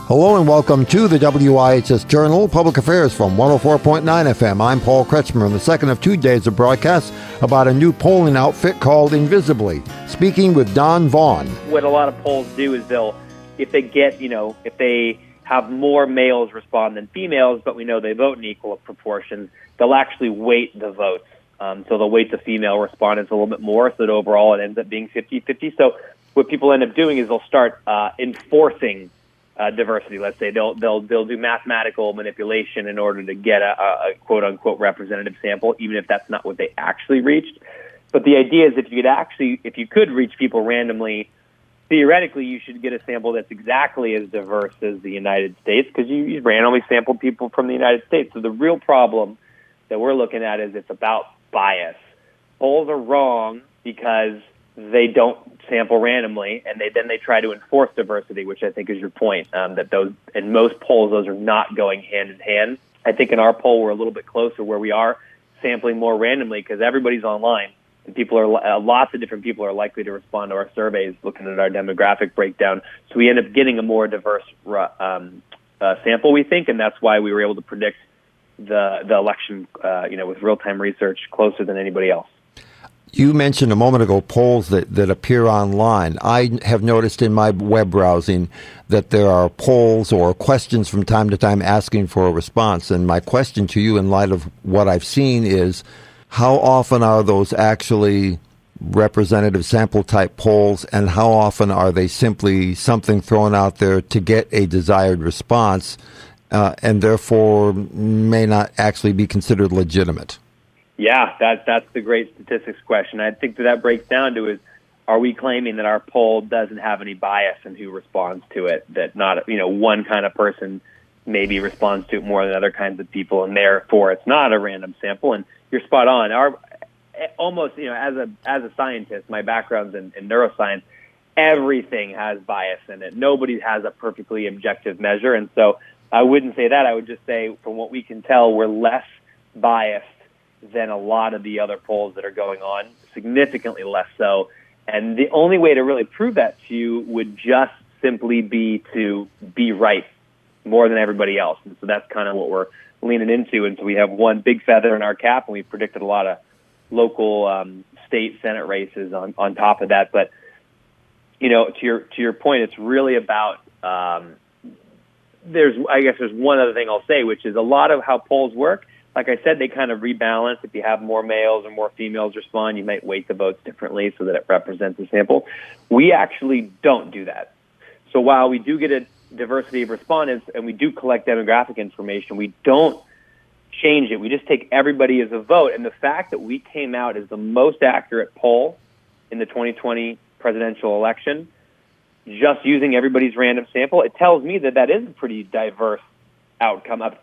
Hello and welcome to the WIHS Journal, Public Affairs from 104.9 FM. I'm Paul Kretschmer, in the second of 2 days of broadcasts about a new polling outfit called Invisibly, speaking with David Vaughn. What a lot of polls do is if they have more males respond than females, but we know they vote in equal proportions, they'll actually weight the votes. So they'll weight the female respondents a little bit more, so that overall it ends up being 50-50. So what people end up doing is they'll start enforcing diversity. Let's say they'll do mathematical manipulation in order to get a quote unquote representative sample, even if that's not what they actually reached. But the idea is if you could reach people randomly, theoretically you should get a sample that's exactly as diverse as the United States, because you randomly sampled people from the United States. So the real problem that we're looking at is it's about bias. Polls are wrong because they don't sample randomly, and then they try to enforce diversity, which I think is your point, that those in most polls, those are not going hand in hand. I think in our poll, we're a little bit closer where we are sampling more randomly because everybody's online, and lots of different people are likely to respond to our surveys looking at our demographic breakdown. So we end up getting a more diverse sample, we think, and that's why we were able to predict the election, with real-time research closer than anybody else. You mentioned a moment ago polls that appear online. I have noticed in my web browsing that there are polls or questions from time to time asking for a response. And my question to you in light of what I've seen is, how often are those actually representative sample type polls, and how often are they simply something thrown out there to get a desired response and therefore may not actually be considered legitimate? Yeah, that's the great statistics question. I think that breaks down to is, are we claiming that our poll doesn't have any bias in who responds to it, that not one kind of person maybe responds to it more than other kinds of people, and therefore it's not a random sample? And you're spot on. As a scientist, my background's in neuroscience, everything has bias in it. Nobody has a perfectly objective measure, and so I wouldn't say that. I would just say, from what we can tell, we're less biased than a lot of the other polls that are going on, significantly less so. And the only way to really prove that to you would just simply be to be right more than everybody else. And so that's kind of what we're leaning into. And so we have one big feather in our cap, and we predicted a lot of local state Senate races on top of that. But, to your point, it's really about there's one other thing I'll say, which is a lot of how polls work. Like I said, they kind of rebalance. If you have more males or more females respond, you might weight the votes differently so that it represents a sample. We actually don't do that. So while we do get a diversity of respondents and we do collect demographic information, we don't change it. We just take everybody as a vote. And the fact that we came out as the most accurate poll in the 2020 presidential election, just using everybody's random sample, it tells me that is a pretty diverse outcome of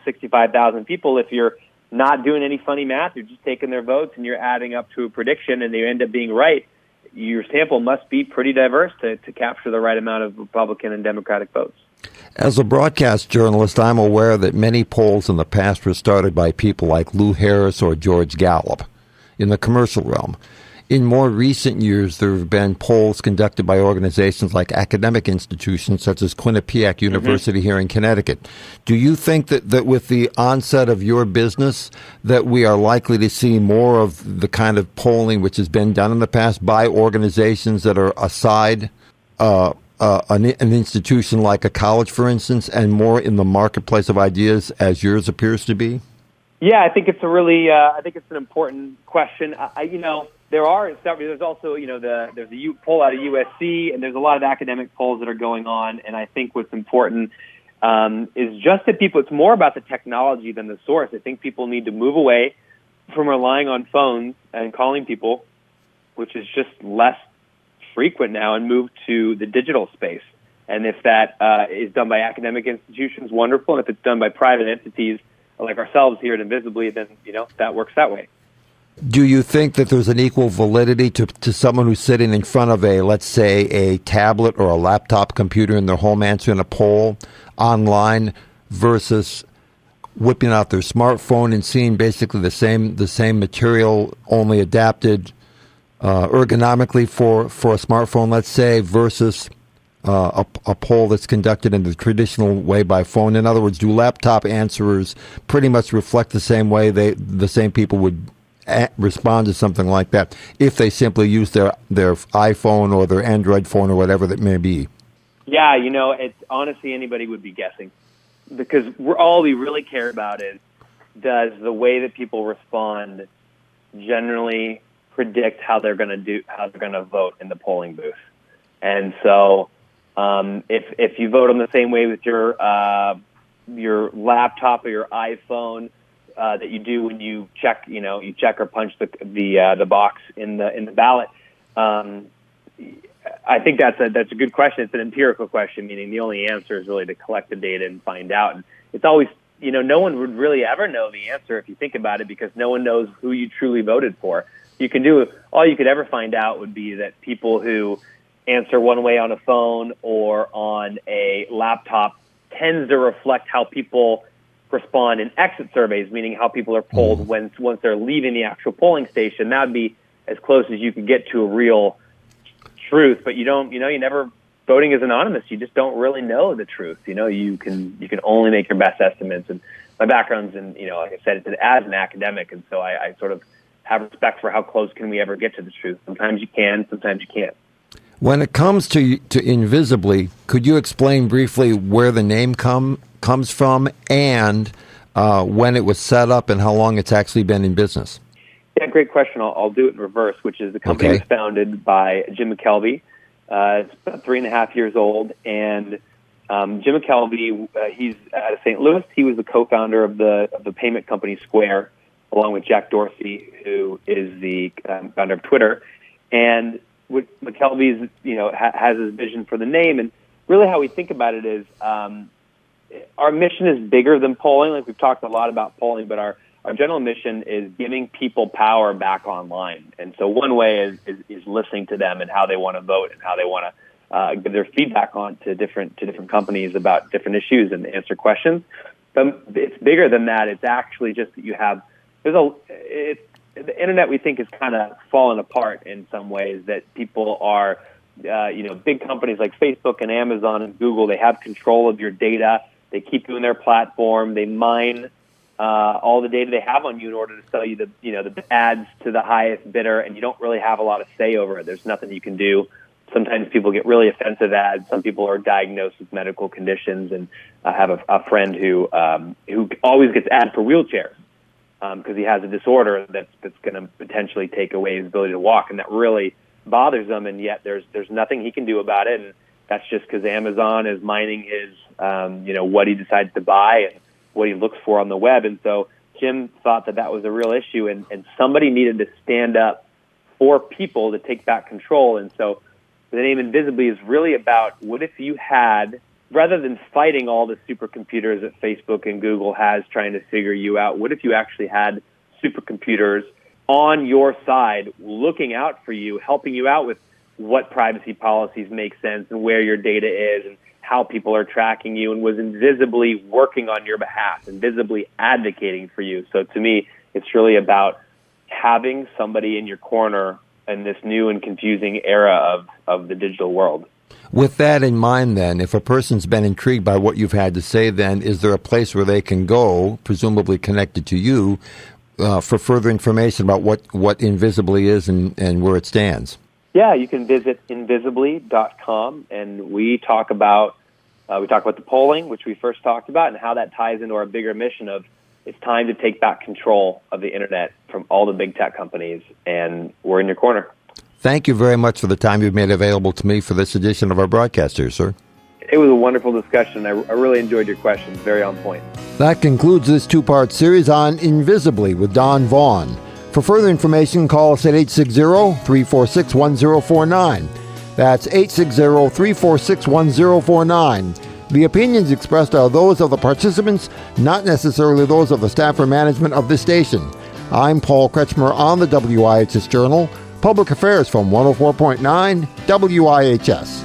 65,000 people. If you're not doing any funny math, you're just taking their votes and you're adding up to a prediction and they end up being right, your sample must be pretty diverse to capture the right amount of Republican and Democratic votes. As a broadcast journalist, I'm aware that many polls in the past were started by people like Lou Harris or George Gallup in the commercial realm. In more recent years, there have been polls conducted by organizations like academic institutions such as Quinnipiac University here in Connecticut. Do you think that with the onset of your business that we are likely to see more of the kind of polling which has been done in the past by organizations that are aside an institution like a college, for instance, and more in the marketplace of ideas as yours appears to be? Yeah, I think it's it's an important question. There's also, there's a poll out of USC, and there's a lot of academic polls that are going on. And I think what's important is just that it's more about the technology than the source. I think people need to move away from relying on phones and calling people, which is just less frequent now, and move to the digital space. And if that is done by academic institutions, wonderful. And if it's done by private entities like ourselves here at Invisibly, then, that works that way. Do you think that there's an equal validity to someone who's sitting in front of let's say, a tablet or a laptop computer in their home answering a poll online versus whipping out their smartphone and seeing basically the same material, only adapted ergonomically for a smartphone, let's say, versus a poll that's conducted in the traditional way by phone? In other words, do laptop answerers pretty much reflect the same way the same people would respond to something like that if they simply use their iPhone or their Android phone or whatever that may be? Yeah, it's honestly anybody would be guessing, because all we really care about is, does the way that people respond generally predict how they're going to vote in the polling booth? And so, if you vote on the same way with your laptop or your iPhone that you do when you check, you check or punch the box in the ballot. I think that's a good question. It's an empirical question, meaning the only answer is really to collect the data and find out. And it's always, no one would really ever know the answer if you think about it, because no one knows who you truly voted for. All you could ever find out would be that people who answer one way on a phone or on a laptop tends to reflect how people respond in exit surveys, meaning how people are polled once they're leaving the actual polling station. That would be as close as you could get to a real truth. But voting is anonymous. You just don't really know the truth. You can only make your best estimates. And my background's in, like I said, as an academic, and so I sort of have respect for how close can we ever get to the truth. Sometimes you can, sometimes you can't. When it comes to Invisibly, could you explain briefly where the name comes from and when it was set up and how long it's actually been in business? Yeah, great question. I'll do it in reverse, which is the company was founded by Jim McKelvey. It's about 3.5 years old, and Jim McKelvey, he's out of St. Louis. He was the co-founder of the payment company Square, along with Jack Dorsey, who is the founder of Twitter. And what McKelvey's, has his vision for the name, and really how we think about it is our mission is bigger than polling. Like, we've talked a lot about polling, but our general mission is giving people power back online. And so one way is listening to them and how they want to vote and how they want to give their feedback on to different companies about different issues and answer questions. But it's bigger than that. It's actually just that you have the internet, we think, is kind of fallen apart in some ways, that people are, big companies like Facebook and Amazon and Google, they have control of your data. They keep you in their platform. They mine all the data they have on you in order to sell you the ads to the highest bidder, and you don't really have a lot of say over it. There's nothing you can do. Sometimes people get really offensive ads. Some people are diagnosed with medical conditions, and I have a friend who always gets ads for wheelchairs because he has a disorder that's going to potentially take away his ability to walk, and that really bothers him. And yet there's nothing he can do about it, and that's just because Amazon is mining his what he decides to buy and what he looks for on the web. And so Jim thought that was a real issue, and somebody needed to stand up for people to take back control. And so the name Invisibly is really about, what if you had, rather than fighting all the supercomputers that Facebook and Google has trying to figure you out, what if you actually had supercomputers on your side looking out for you, helping you out with what privacy policies make sense and where your data is and how people are tracking you, and was invisibly working on your behalf, invisibly advocating for you. So to me, it's really about having somebody in your corner in this new and confusing era of the digital world. With that in mind, then, if a person's been intrigued by what you've had to say, then is there a place where they can go, presumably connected to you, for further information about what Invisibly is and where it stands? Yeah, you can visit invisibly.com, and we talk about the polling, which we first talked about, and how that ties into our bigger mission of it's time to take back control of the internet from all the big tech companies, and we're in your corner. Thank you very much for the time you've made available to me for this edition of our broadcast here, sir. It was a wonderful discussion. I really enjoyed your questions. Very on point. That concludes this two-part series on Invisibly with David Vaughn. For further information, call us at 860-346-1049. That's 860-346-1049. The opinions expressed are those of the participants, not necessarily those of the staff or management of this station. I'm Paul Kretschmer on the WIHS Journal, Public Affairs from 104.9 WIHS.